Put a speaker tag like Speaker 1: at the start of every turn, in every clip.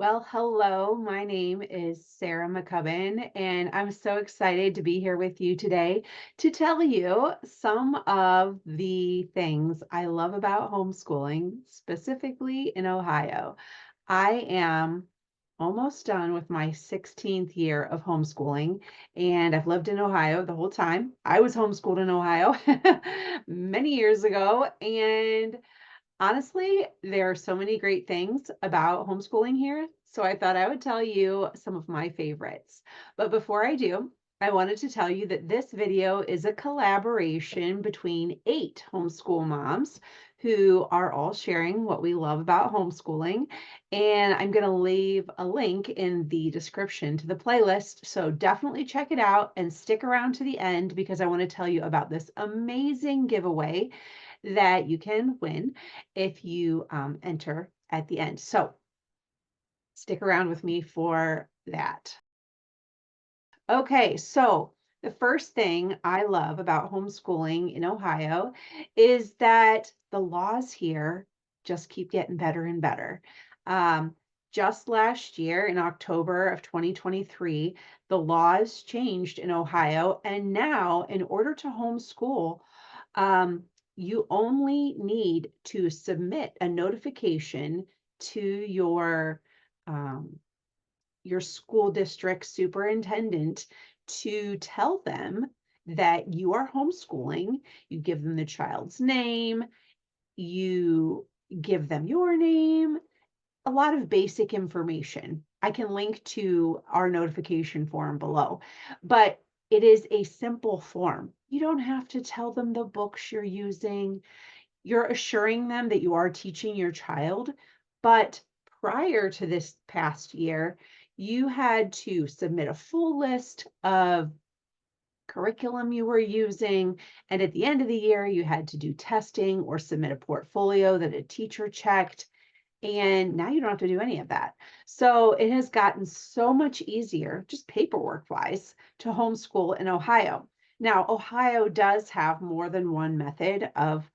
Speaker 1: Well, hello, my name is Sarah McCubbin, and I'm so excited to be here with you today to tell you some of the things I love about homeschooling, specifically in Ohio. I am almost done with my 16th year of homeschooling, and I've lived in Ohio the whole time. I was homeschooled in Ohio many years ago, and honestly, there are so many great things about homeschooling here, so I thought I would tell you some of my favorites. But before I do, I wanted to tell you that this video is a collaboration between 8 homeschool moms who are all sharing what we love about homeschooling. And I'm going to leave a link in the description to the playlist. So definitely check it out and stick around to the end because I want to tell you about this amazing giveaway that you can win if you enter at the end. So stick around with me for that. Okay, so the first thing I love about homeschooling in Ohio is that the laws here just keep getting better and better. Um, just last year in October of 2023, the laws changed in Ohio, and now in order to homeschool, um, you only need to submit a notification to um, your school district superintendent to tell them that you are homeschooling. You give them the child's name, you give them your name, a lot of basic information. I can link to our notification form below, but it is a simple form. You don't have to tell them the books you're using. You're assuring them that you are teaching your child, but prior to this past year, you had to submit a full list of curriculum you were using, and at the end of the year, you had to do testing or submit a portfolio that a teacher checked, and now you don't have to do any of that. So it has gotten so much easier, just paperwork-wise, to homeschool in Ohio. Now, Ohio does have more than one method of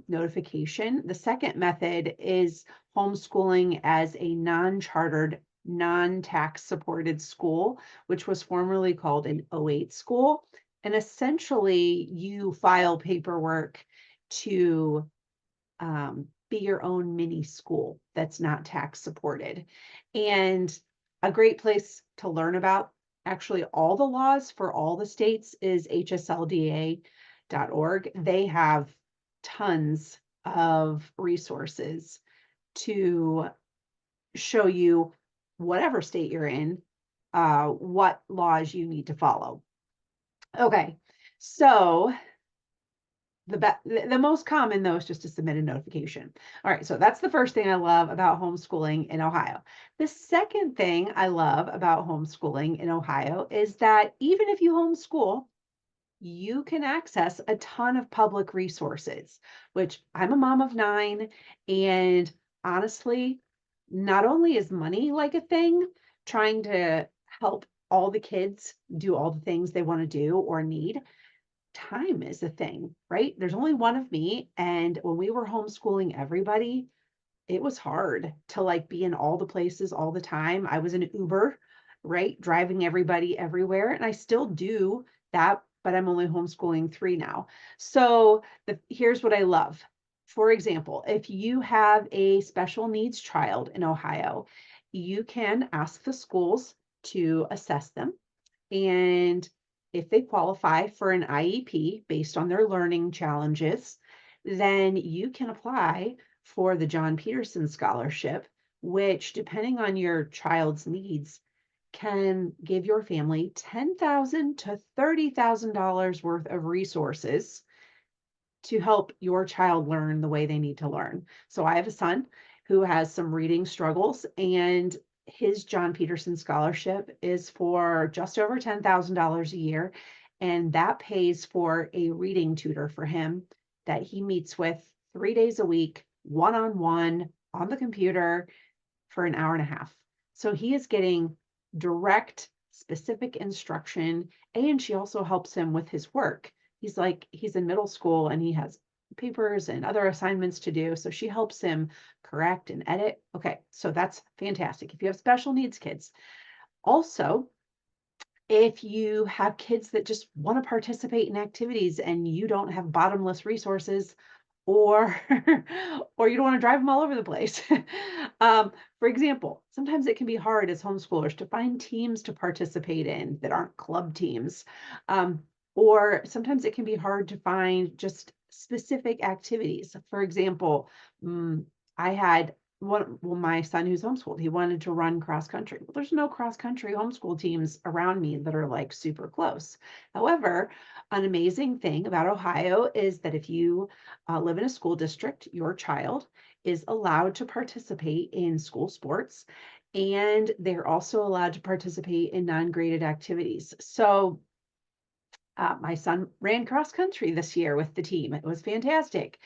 Speaker 1: notification. The second method is homeschooling as a non-chartered, non-tax supported school, which was formerly called an O8 school. And essentially, you file paperwork to be your own mini school that's not tax supported. And a great place to learn about actually all the laws for all the states is hslda.org. They have tons of resources to show you whatever state you're in, what laws you need to follow. Okay, so the most common though is just to submit a notification. All right, so that's the first thing I love about homeschooling in Ohio. The second thing I love about homeschooling in Ohio is that even if you homeschool, you can access a ton of public resources, which I'm a mom of 9, and honestly, not only is money like a thing, trying to help all the kids do all the things they want to do or need, time is a thing, right? There's only one of me. And when we were homeschooling everybody, it was hard to like be in all the places all the time. I was an Uber, right? Driving everybody everywhere. And I still do that, but I'm only homeschooling 3 now. So here's what I love. For example, if you have a special needs child in Ohio, you can ask the schools to assess them, and if they qualify for an IEP based on their learning challenges, then you can apply for the John Peterson Scholarship, which, depending on your child's needs, can give your family $10,000 to $30,000 worth of resources to help your child learn the way they need to learn. So I have a son who has some reading struggles, and his John Peterson scholarship is for just over $10,000 a year. And that pays for a reading tutor for him that he meets with 3 days a week, one-on-one on the computer for an hour and a half. So he is getting direct, specific instruction, and she also helps him with his work. He's in middle school and he has papers and other assignments to do. So she helps him correct and edit. Okay, so that's fantastic. If you have special needs kids, also, if you have kids that just want to participate in activities and you don't have bottomless resources, or or you don't want to drive them all over the place. um, for example, sometimes it can be hard as homeschoolers to find teams to participate in that aren't club teams. Um, or sometimes it can be hard to find just specific activities. For example, mm, I had my son who's homeschooled, he wanted to run cross country. Well, there's no cross country homeschool teams around me that are like super close. However, an amazing thing about Ohio is that if you live in a school district, your child is allowed to participate in school sports, and they're also allowed to participate in non-graded activities. So my son ran cross country this year with the team. It was fantastic.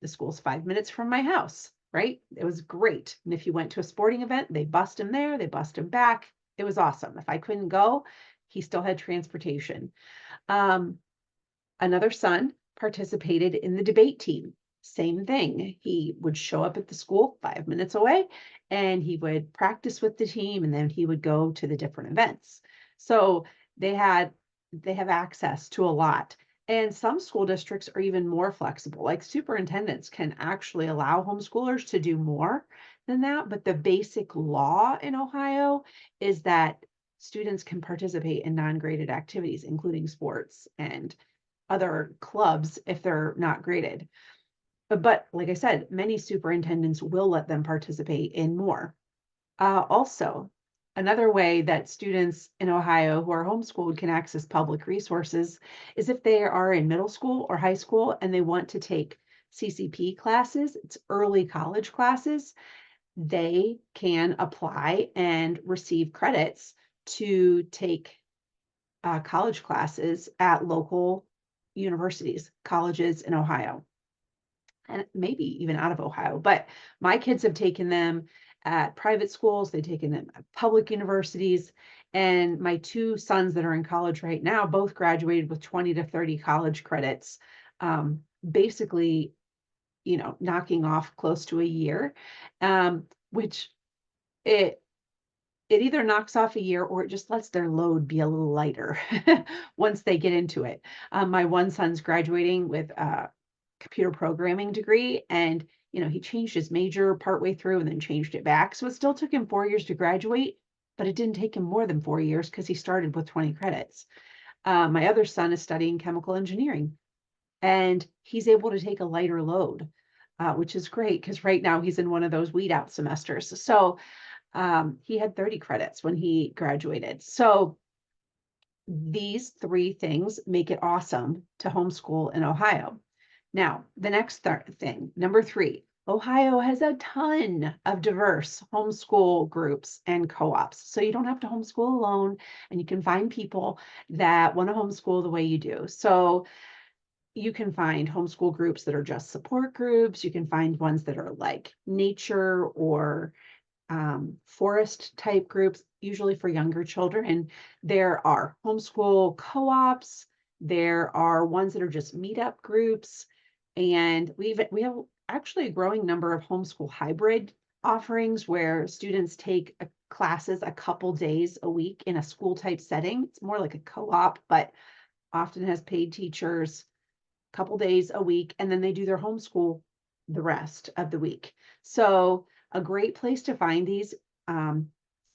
Speaker 1: The school's 5 minutes from my house, right? It was great. And if he went to a sporting event, they bust him there, they bust him back. It was awesome. If I couldn't go, he still had transportation. Um, Another son participated in the debate team. Same thing. He would show up at the school 5 minutes away and he would practice with the team and then he would go to the different events. So they have access to a lot. And some school districts are even more flexible. Like superintendents can actually allow homeschoolers to do more than that. But the basic law in Ohio is that students can participate in non-graded activities, including sports and other clubs if they're not graded. But like I said, many superintendents will let them participate in more. Also, another way that students in Ohio who are homeschooled can access public resources is if they are in middle school or high school and they want to take CCP classes, it's early college classes, they can apply and receive credits to take college classes at local universities, colleges in Ohio, and maybe even out of Ohio. But my kids have taken them at private schools, they've taken them at public universities. And my two sons that are in college right now both graduated with 20 to 30 college credits, basically, knocking off close to a year, which it it either knocks off a year or it just lets their load be a little lighter once they get into it. My one son's graduating with a computer programming degree, and he changed his major partway through and then changed it back. So it still took him 4 years to graduate, but it didn't take him more than 4 years because he started with 20 credits. My other son is studying chemical engineering, and he's able to take a lighter load, which is great because right now he's in one of those weed out semesters. So he had 30 credits when he graduated. So these three things make it awesome to homeschool in Ohio. Now, the next thing, number three, Ohio has a ton of diverse homeschool groups and co-ops. So you don't have to homeschool alone, and you can find people that want to homeschool the way you do. So you can find homeschool groups that are just support groups. You can find ones that are like nature or forest type groups, usually for younger children. There are homeschool co-ops. There are ones that are just meetup groups. And we have actually a growing number of homeschool hybrid offerings where students take classes a couple days a week in a school type setting. It's more like a co-op, but often has paid teachers a couple days a week, and then they do their homeschool the rest of the week. So a great place to find these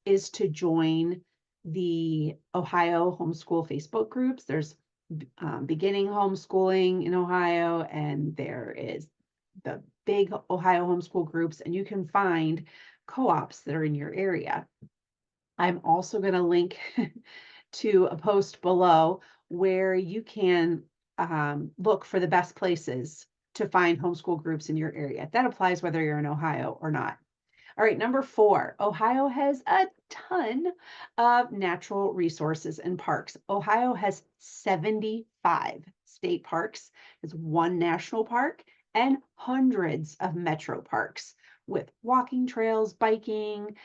Speaker 1: is to join the Ohio homeschool Facebook groups. There's beginning homeschooling in Ohio, and there is the big Ohio homeschool groups, and you can find co-ops that are in your area. I'm also going to link to a post below where you can look for the best places to find homeschool groups in your area. That applies whether you're in Ohio or not. All right, number four, Ohio has a ton of natural resources and parks. Ohio has 75 state parks, has one national park, and hundreds of metro parks with walking trails, biking,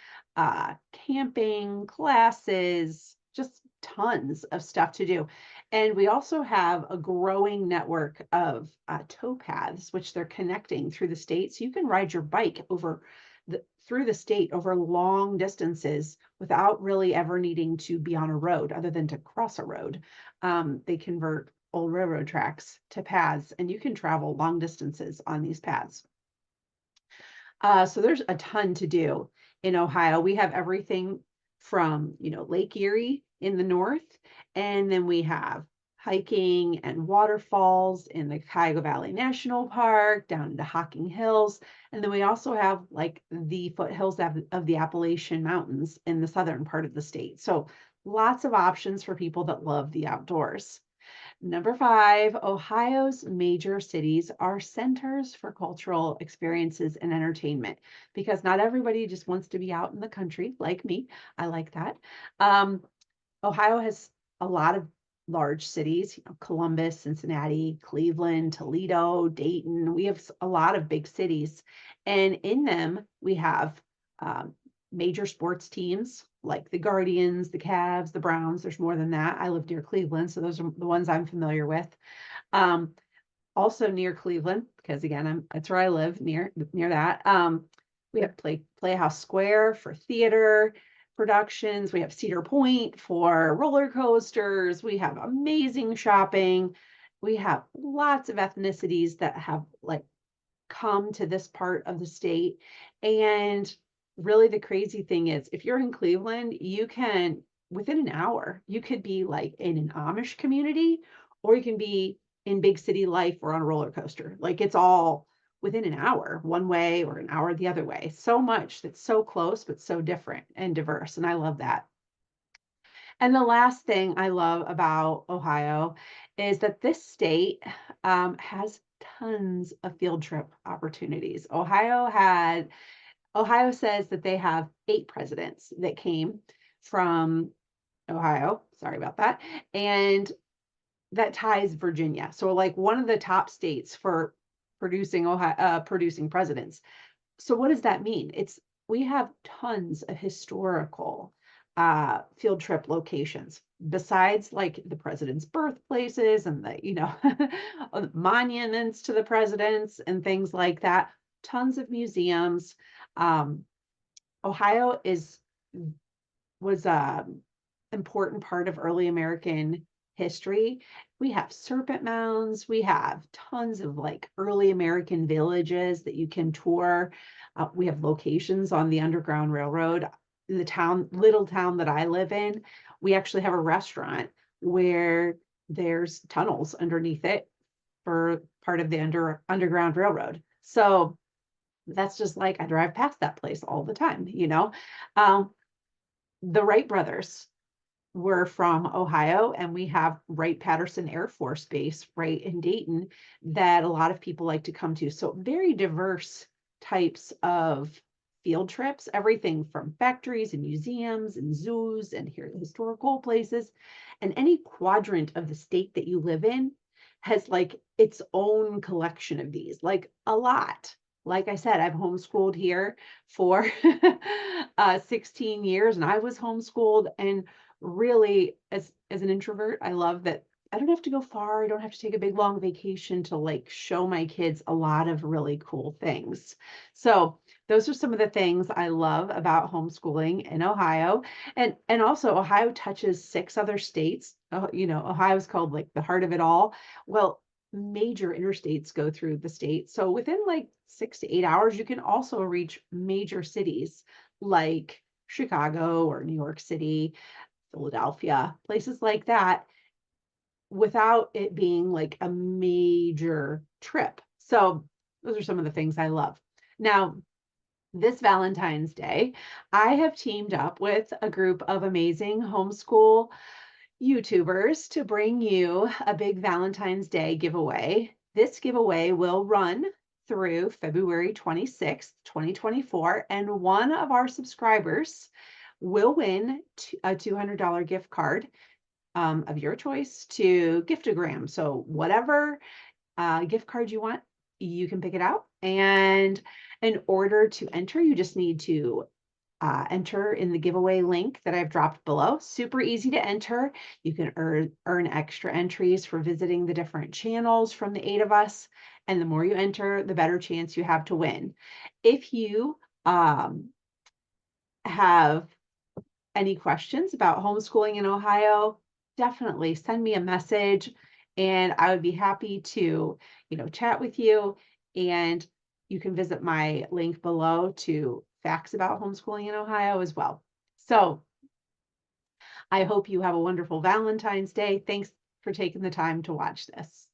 Speaker 1: camping, classes, just tons of stuff to do. And we also have a growing network of tow paths, which they're connecting through the state. So you can ride your bike through the state over long distances without really ever needing to be on a road other than to cross a road. They convert old railroad tracks to paths, and you can travel long distances on these paths. So there's a ton to do in Ohio. We have everything from, Lake Erie in the north, and then we have hiking and waterfalls in the Cuyahoga Valley National Park, down into Hocking Hills. And then we also have like the foothills of the Appalachian Mountains in the southern part of the state. So lots of options for people that love the outdoors. Number 5, Ohio's major cities are centers for cultural experiences and entertainment because not everybody just wants to be out in the country like me. I like that. Ohio has a lot of large cities, Columbus, Cincinnati, Cleveland, Toledo, Dayton. We have a lot of big cities. And in them, we have major sports teams like the Guardians, the Cavs, the Browns. There's more than that. I live near Cleveland, so those are the ones I'm familiar with. Also near Cleveland, because again, that's where I live, near that. We have Playhouse Square for theater productions. We have Cedar Point for roller coasters. We have amazing shopping. We have lots of ethnicities that have come to this part of the state. And really the crazy thing is if you're in Cleveland, you can, within an hour, you could be in an Amish community, or you can be in big city life or on a roller coaster. It's all within an hour, one way or an hour the other way. So much that's so close, but so different and diverse. And I love that. And the last thing I love about Ohio is that this state has tons of field trip opportunities. Ohio says that they have 8 presidents that came from Ohio. Sorry about that. And that ties Virginia. So one of the top states for producing presidents. So what does that mean? We have tons of historical field trip locations besides the president's birthplaces and the monuments to the presidents and things like that. Tons of museums. Ohio was a important part of early American history. We have serpent mounds. We have tons of early American villages that you can tour. We have locations on the Underground Railroad. In the little town that I live in, we actually have a restaurant where there's tunnels underneath it for part of the Underground Railroad. So that's just I drive past that place all the time, The Wright brothers were from Ohio, and we have Wright-Patterson Air Force Base right in Dayton that a lot of people like to come to. So very diverse types of field trips, everything from factories and museums and zoos and historical places. And any quadrant of the state that you live in has its own collection of these, a lot. Like I said, I've homeschooled here for 16 years, and I was homeschooled. And really, as an introvert, I love that I don't have to go far. I don't have to take a big long vacation to show my kids a lot of really cool things. So those are some of the things I love about homeschooling in Ohio. And also Ohio touches 6 other states. Ohio is called the heart of it all. Well, major interstates go through the state. So within 6 to 8 hours, you can also reach major cities like Chicago or New York City, Philadelphia, places like that, without it being a major trip. So those are some of the things I love. Now, this Valentine's Day, I have teamed up with a group of amazing homeschool YouTubers to bring you a big Valentine's Day giveaway. This giveaway will run through February 26th, 2024, and one of our subscribers will win a $200 gift card of your choice to Giftagram. So whatever gift card you want, you can pick it out. And in order to enter, you just need to enter in the giveaway link that I've dropped below. Super easy to enter. You can earn extra entries for visiting the different channels from the 8 of us. And the more you enter, the better chance you have to win. If you have any questions about homeschooling in Ohio, definitely send me a message and I would be happy to, chat with you. And you can visit my link below to facts about homeschooling in Ohio as well. So I hope you have a wonderful Valentine's Day. Thanks for taking the time to watch this.